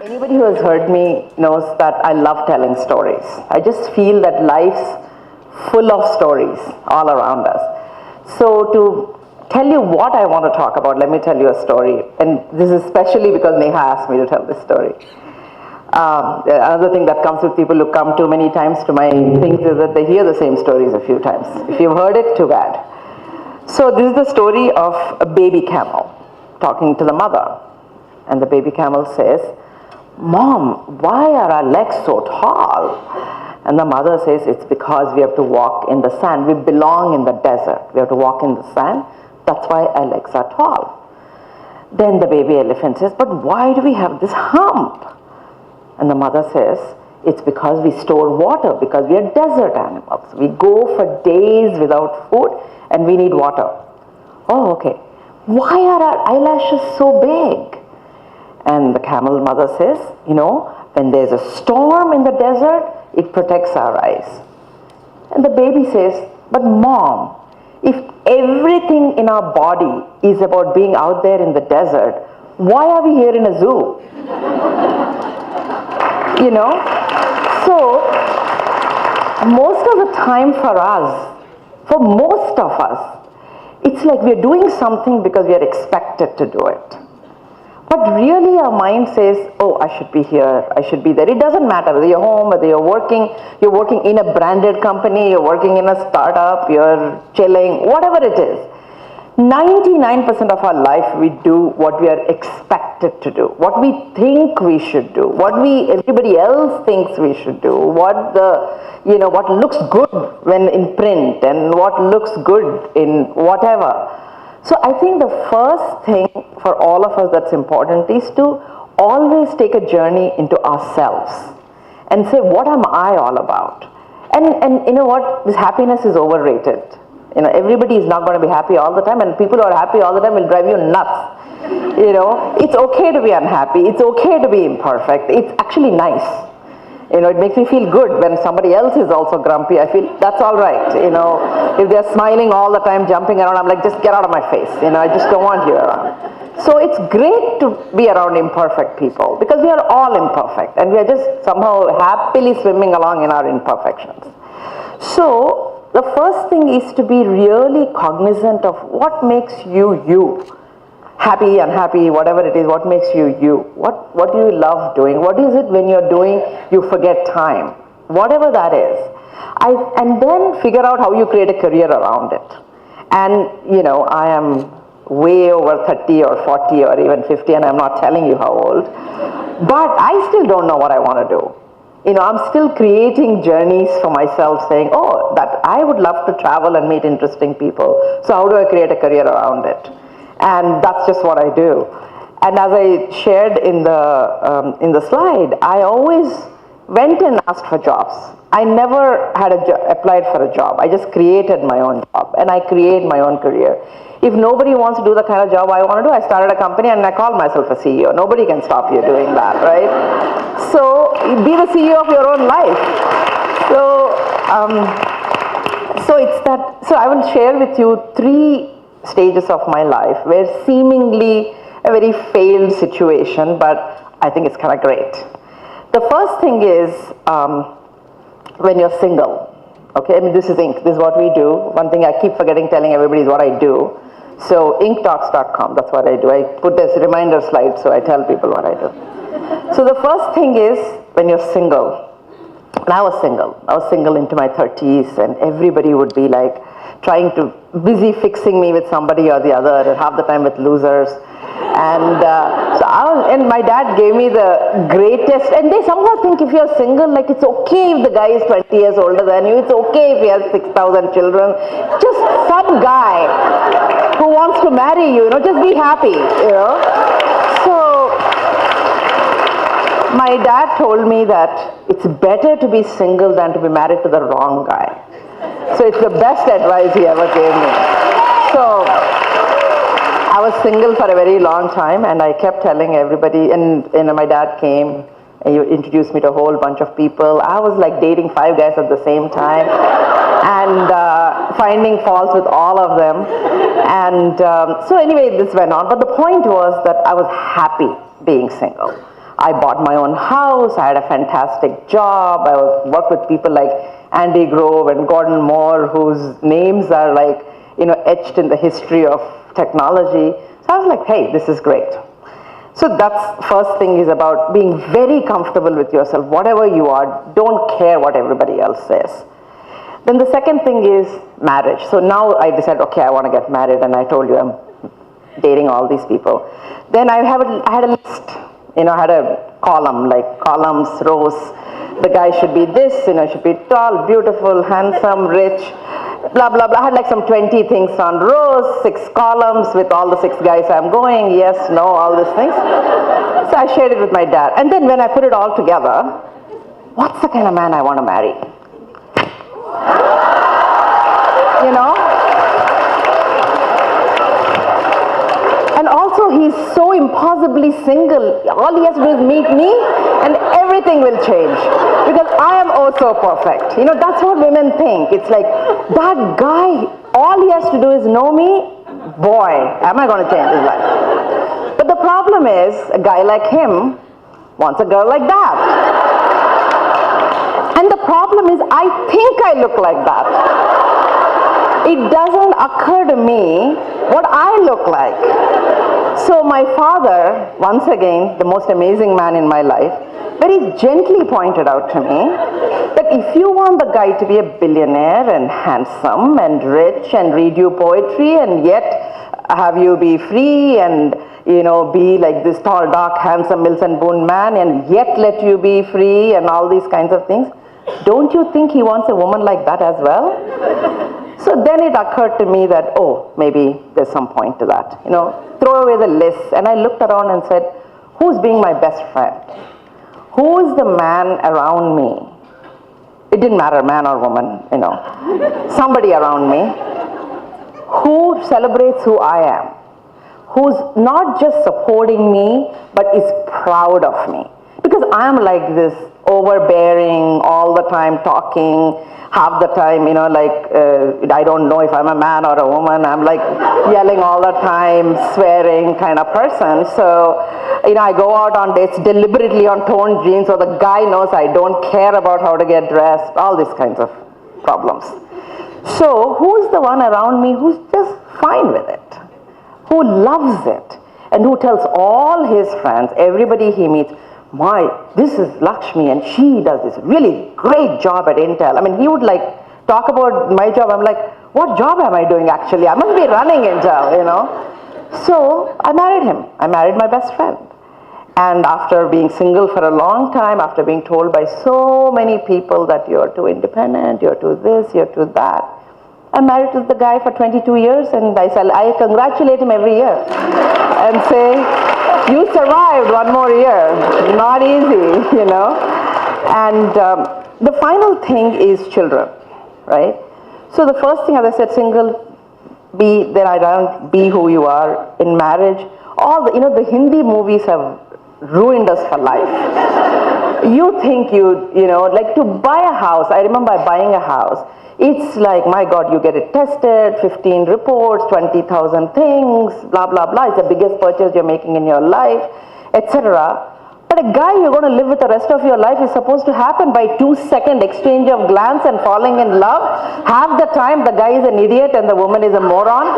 Anybody who has heard me knows that I love telling stories. I just feel that life's full of stories all around us. So to tell you what I want to talk about, let me tell you a story. And this is especially because Neha asked me to tell this story. Another thing that comes with people who come too many times to my things is that they hear the same stories a few times. If you've heard it, too bad. So this is the story of a baby camel talking to the mother. And the baby camel says, "Mom, why are our legs so tall?" And the mother says, "It's because we have to walk in the sand. We belong in the desert. We have to walk in the sand. That's why our legs are tall." Then the baby elephant says, "But why do we have this hump?" And the mother says, "It's because we store water, because we are desert animals. We go for days without food and we need water." "Oh, okay. Why are our eyelashes so big?" And the camel mother says, "When there's a storm in the desert, it protects our eyes." And the baby says, "But Mom, if everything in our body is about being out there in the desert, why are we here in a zoo?" So most of the time for most of us, it's like we're doing something because we are expected to do it. But really our mind says, "Oh, I should be here, I should be there." It doesn't matter whether you're home, whether you're working in a branded company, you're working in a startup, you're chilling, whatever it is. 99% of our life we do what we are expected to do, what we think we should do, what everybody else thinks we should do, what looks good when in print and what looks good in whatever. So I think the first thing for all of us that's important is to always take a journey into ourselves and say, what am I all about? And you know what? This happiness is overrated. Everybody is not going to be happy all the time, and people who are happy all the time will drive you nuts. It's okay to be unhappy. It's okay to be imperfect. It's actually nice. It makes me feel good when somebody else is also grumpy. I feel that's all right. If they're smiling all the time, jumping around, I'm like, just get out of my face. I just don't want you around. So it's great to be around imperfect people because we are all imperfect and we are just somehow happily swimming along in our imperfections. So the first thing is to be really cognizant of what makes you you. Happy, unhappy, whatever it is, what makes you you? What do you love doing? What is it when you're doing you forget time? Whatever that is. And then figure out how you create a career around it. And I am way over 30 or 40 or even 50 and I'm not telling you how old. But I still don't know what I want to do. I'm still creating journeys for myself saying, oh, that I would love to travel and meet interesting people. So how do I create a career around it? And that's just what I do. And as I shared in the slide, I always went and asked for jobs. I never had applied for a job. I just created my own job and I create my own career. If nobody wants to do the kind of job I want to do, I started a company and I call myself a CEO. Nobody can stop you doing that, right? So be the CEO of your own life. So I will share with you 3 stages of my life where seemingly a very failed situation, but I think it's kind of great. The first thing is when you're single. Okay, this is Ink. This is what we do. One thing I keep forgetting telling everybody is what I do. So inktalks.com, that's what I do. I put this reminder slide so I tell people what I do. So the first thing is when you're single. And I was single into my 30s and everybody would be like trying to busy fixing me with somebody or the other, and half the time with losers. And and my dad gave me the greatest, and they somehow think if you're single, like it's okay if the guy is 20 years older than you, it's okay if he has 6,000 children, just some guy who wants to marry you, just be happy, So my dad told me that it's better to be single than to be married to the wrong guy. So it's the best advice he ever gave me. So I was single for a very long time and I kept telling everybody, and my dad came and he introduced me to a whole bunch of people. I was like dating 5 guys at the same time and finding faults with all of them. And so anyway, this went on. But the point was that I was happy being single. I bought my own house, I had a fantastic job, I worked with people like Andy Grove and Gordon Moore, whose names are like, etched in the history of technology. So I was like, hey, this is great. So that's first thing, is about being very comfortable with yourself. Whatever you are, don't care what everybody else says. Then the second thing is marriage. So now I decided, okay, I want to get married, and I told you I'm dating all these people. Then I had a list, I had a column, like columns, rows. The guy should be this, should be tall, beautiful, handsome, rich, blah, blah, blah. I had like some 20 things on rows, 6 columns with all the 6 guys I'm going, yes, no, all these things. So I shared it with my dad. And then when I put it all together, what's the kind of man I want to marry? And also, he's so impossibly single. All he has to do is meet me, and everything will change. Because I am oh so perfect. That's what women think. It's like, that guy, all he has to do is know me. Boy, am I going to change his life. But the problem is, a guy like him wants a girl like that. And the problem is, I think I look like that. It doesn't occur to me what I look like. So my father, once again, the most amazing man in my life, very gently pointed out to me that if you want the guy to be a billionaire and handsome and rich and read you poetry and yet have you be free and be like this tall, dark, handsome Mills and Boone man and yet let you be free and all these kinds of things, don't you think he wants a woman like that as well? So then it occurred to me that, oh, maybe there's some point to that. Throw away the list. And I looked around and said, who's being my best friend? Who's the man around me? It didn't matter, man or woman, somebody around me who celebrates who I am, who's not just supporting me, but is proud of me. Because I'm like this overbearing, all the time talking, half the time, I don't know if I'm a man or a woman. I'm like yelling all the time, swearing kind of person. So, I go out on dates deliberately on torn jeans, so the guy knows I don't care about how to get dressed, all these kinds of problems. So, who's the one around me who's just fine with it, who loves it, and who tells all his friends, everybody he meets, this is Lakshmi and she does this really great job at Intel. I mean, he would talk about my job. I'm like, what job am I doing actually? I must be running Intel, So I married him. I married my best friend. And after being single for a long time, after being told by so many people that you're too independent, you're too this, you're too that, I'm married to the guy for 22 years, and I congratulate him every year and say, you survived one more year. Not easy, And the final thing is children, right? So the first thing, as I said, single, be who you are. In marriage, all the Hindi movies have ruined us for life. You think to buy a house, I remember buying a house, it's like, my God, you get it tested, 15 reports, 20,000 things, blah, blah, blah. It's the biggest purchase you're making in your life, etc. But a guy you're going to live with the rest of your life is supposed to happen by 2-second exchange of glance and falling in love. Half the time, the guy is an idiot and the woman is a moron.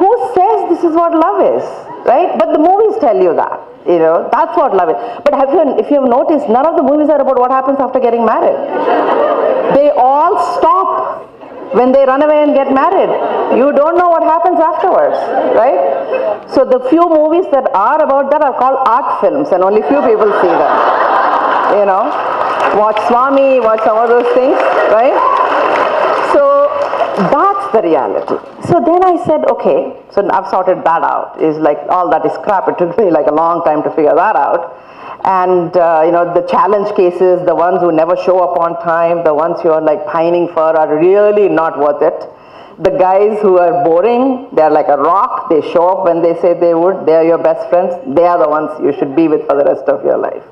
Who says this is what love is, right? But the movies tell you that. That's what love is. But if you have noticed, none of the movies are about what happens after getting married. They all stop when they run away and get married. You don't know what happens afterwards, right? So the few movies that are about that are called art films, and only few people see them. Watch Swami, watch some of those things, right? So that's the reality. So then I said, okay, so I've sorted that out. It's like all that is crap. It took me like a long time to figure that out. And the challenge cases, the ones who never show up on time, the ones you're pining for are really not worth it. The guys who are boring, they're like a rock. They show up when they say they would. They're your best friends. They are the ones you should be with for the rest of your life.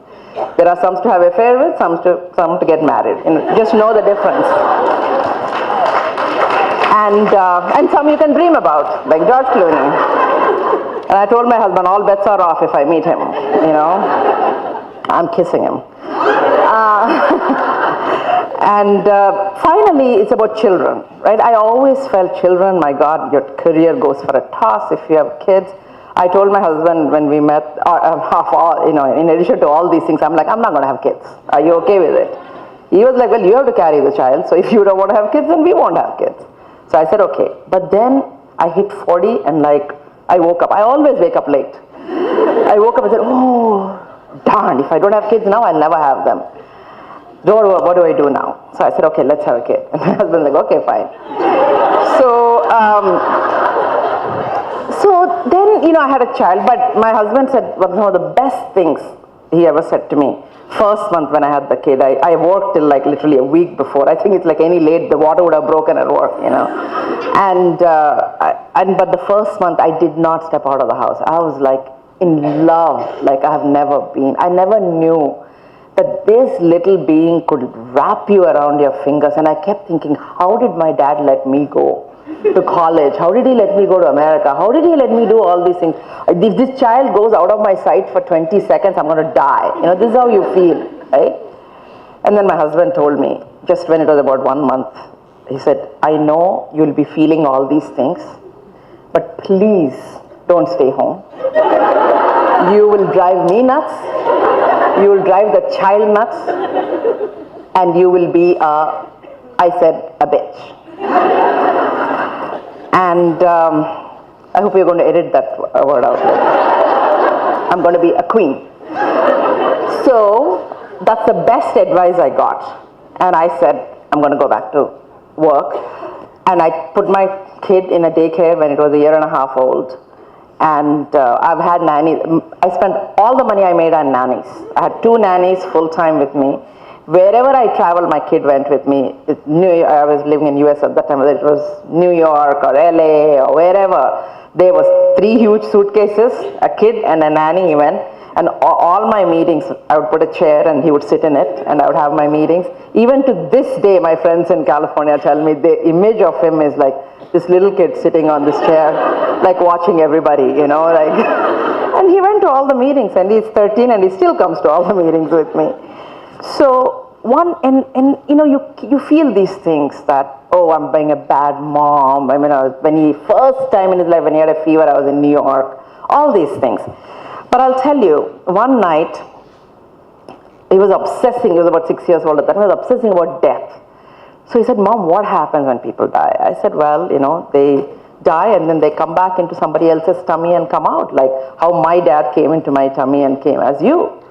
There are some to have affair with, some to get married. Just know the difference. And some you can dream about, like George Clooney. And I told my husband, all bets are off if I meet him, you know. I'm kissing him. And finally, it's about children, right? I always felt children, my God, your career goes for a toss if you have kids. I told my husband when we met, you know, in addition to all these things, I'm like, I'm not going to have kids. Are you okay with it? He was like, well, you have to carry the child, so if you don't want to have kids, then we won't have kids. So I said, okay. But then I hit 40 and like, I woke up. I always wake up late. I woke up and said, oh, darn, if I don't have kids now, I'll never have them. What do I do now? So I said, okay, let's have a kid. And my husband's like, okay, fine. So then, you know, I had a child, but my husband said one of the best things he ever said to me. First month when I had the kid, I worked till like literally a week before. I think it's like any late, the water would have broken at work, you know. But the first month I did not step out of the house. I was like in love, like I have never been. I never knew that this little being could wrap you around your fingers. And I kept thinking, how did my dad let me go to college? How did he let me go to America? How did he let me do all these things? If this child goes out of my sight for 20 seconds, I'm going to die. You know, this is how you feel, right? And then my husband told me, just when it was about 1 month, he said, I know you'll be feeling all these things, but please don't stay home. You will drive me nuts. You will drive the child nuts. And you will be I said, a bitch. And I hope you're going to edit that word out later. I'm going to be a queen. So that's the best advice I got. And I said, I'm going to go back to work. And I put my kid in a daycare when it was 1.5 years old. And I've had nannies. I spent all the money I made on nannies. I had 2 nannies full-time with me. Wherever I traveled, my kid went with me. I was living in US at that time, whether it was New York or LA or wherever. There was 3 huge suitcases, a kid and a nanny even. And all my meetings, I would put a chair and he would sit in it and I would have my meetings. Even to this day, my friends in California tell me the image of him is like this little kid sitting on this chair, like watching everybody, you know, like. And he went to all the meetings and he's 13 and he still comes to all the meetings with me. So and you know, you feel these things that, oh, I'm being a bad mom. I mean, when he first time in his life, when he had a fever, I was in New York, all these things. But I'll tell you, one night, he was obsessing, he was about 6 years old at that time, he was obsessing about death. So he said, Mom, what happens when people die? I said, well, you know, they die and then they come back into somebody else's tummy and come out, like how my dad came into my tummy and came as you.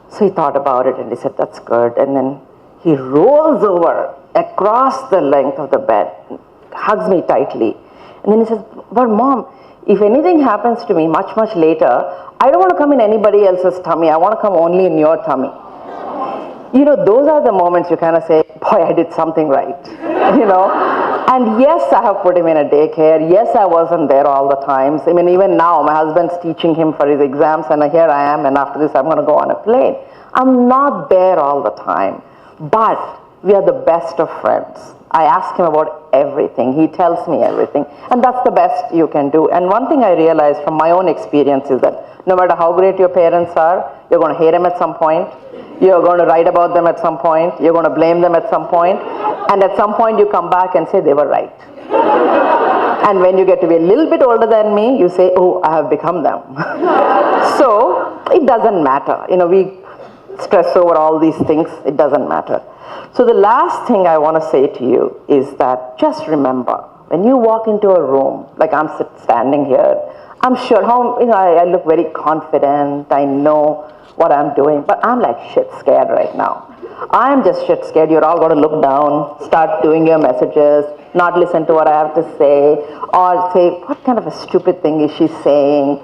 So he thought about it and he said, that's good. And then he rolls over across the length of the bed, hugs me tightly. And then he says, but Mom, if anything happens to me much, much later, I don't want to come in anybody else's tummy. I want to come only in your tummy. You know, those are the moments you kind of say, boy, I did something right, you know. And yes, I have put him in a daycare. Yes, I wasn't there all the times. I mean, even now, my husband's teaching him for his exams, and here I am, and after this, I'm going to go on a plane. I'm not there all the time, but we are the best of friends. I ask him about everything. He tells me everything, and that's the best you can do. And one thing I realized from my own experience is that no matter how great your parents are, you're going to hate them at some point. You're going to write about them at some point. You're going to blame them at some point. And at some point you come back and say they were right. And when you get to be a little bit older than me, you say, oh, I have become them. So it doesn't matter. You know, we stress over all these things. It doesn't matter. So the last thing I want to say to you is that just remember, when you walk into a room, like I'm standing here, I'm sure I look very confident. I know what I'm doing, but I'm like shit scared right now. I'm just shit scared. You're all going to look down, start doing your messages, not listen to what I have to say, or say, what kind of a stupid thing is she saying?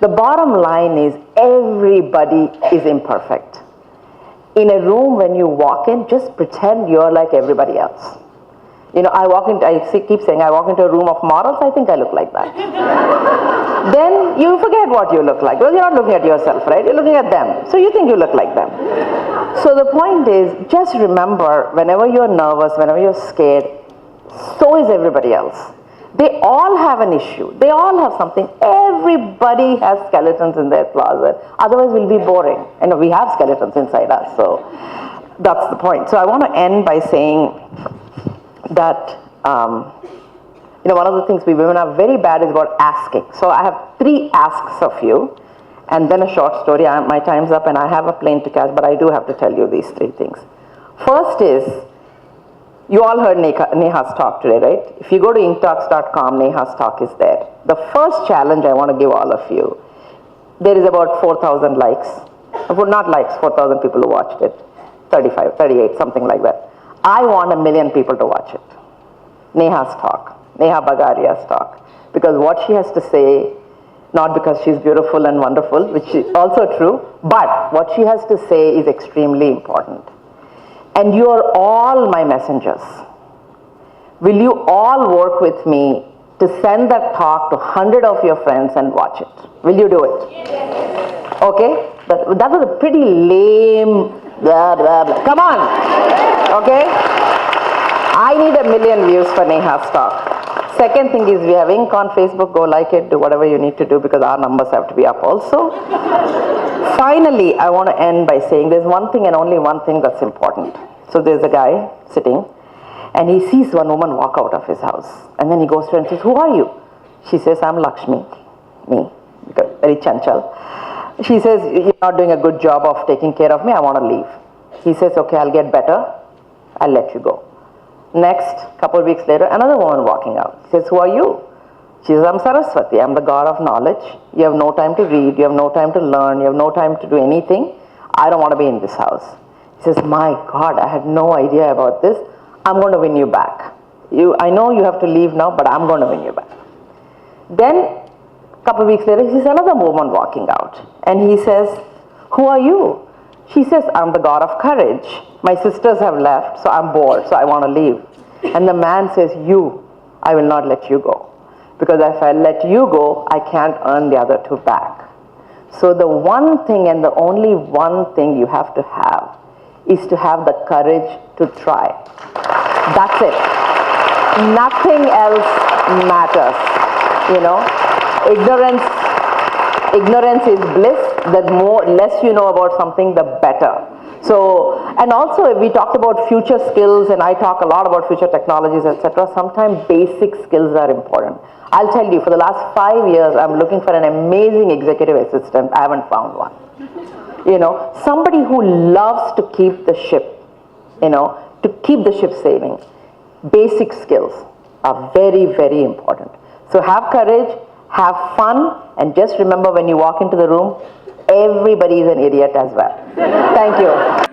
The bottom line is everybody is imperfect. In a room, when you walk in, just pretend you're like everybody else. You know, keep saying, I walk into a room of models, I think I look like that. Then you forget what you look like. Well, you're not looking at yourself, right? You're looking at them. So you think you look like them. So the point is, just remember, whenever you're nervous, whenever you're scared, so is everybody else. They all have an issue. They all have something. Everybody has skeletons in their closet. Otherwise, we'll be boring. And we have skeletons inside us, so that's the point. So I want to end by saying that, one of the things we women are very bad is about asking. So I have 3 asks of you, and then a short story. My time's up, and I have a plane to catch, but I do have to tell you these 3 things. First is, you all heard Neha's talk today, right? If you go to inktalks.com, Neha's talk is there. The first challenge I want to give all of you, there is about 4,000 likes. Not likes, 4,000 people who watched it. 35, 38, something like that. I want 1 million people to watch it. Neha's talk, Neha Bagaria's talk. Because what she has to say, not because she's beautiful and wonderful, which is also true, but what she has to say is extremely important. And you are all my messengers. Will you all work with me to send that talk to 100 of your friends and watch it? Will you do it? Yes. Okay? That was a pretty lame blah, blah, blah. Come on. Okay? I need 1 million views for Neha's talk. Second thing is, we have ink on Facebook. Go like it. Do whatever you need to do, because our numbers have to be up also. Finally, I want to end by saying there's one thing and only one thing that's important. So there's a guy sitting, and he sees one woman walk out of his house. And then he goes to her and says, "Who are you?" She says, "I'm Lakshmi." Me. Very chanchal. She says, "You're not doing a good job of taking care of me. I want to leave." He says, "Okay, I'll get better. I'll let you go." Next, couple of weeks later, another woman walking out. He says, "Who are you?" She says, "I'm Saraswati. I'm the god of knowledge. You have no time to read. You have no time to learn. You have no time to do anything. I don't want to be in this house." He says, "My God, I had no idea about this. I'm going to win you back. I know you have to leave now, but I'm going to win you back." Then, a couple of weeks later, he sees another woman walking out. And he says, "Who are you?" She says, "I'm the god of courage. My sisters have left, so I'm bored, so I want to leave." And the man says, I will not let you go. Because if I let you go, I can't earn the other 2 back. So the one thing and the only one thing you have to have is to have the courage to try. That's it. Nothing else matters. Ignorance is bliss. The less you know about something, the better. So, and also we talked about future skills, and I talk a lot about future technologies, etc. Sometimes basic skills are important. I'll tell you, for the last 5 years, I'm looking for an amazing executive assistant. I haven't found one. Somebody who loves to keep the ship, to keep the ship sailing. Basic skills are very, very important. So have courage, have fun, and just remember, when you walk into the room, everybody is an idiot as well. Thank you.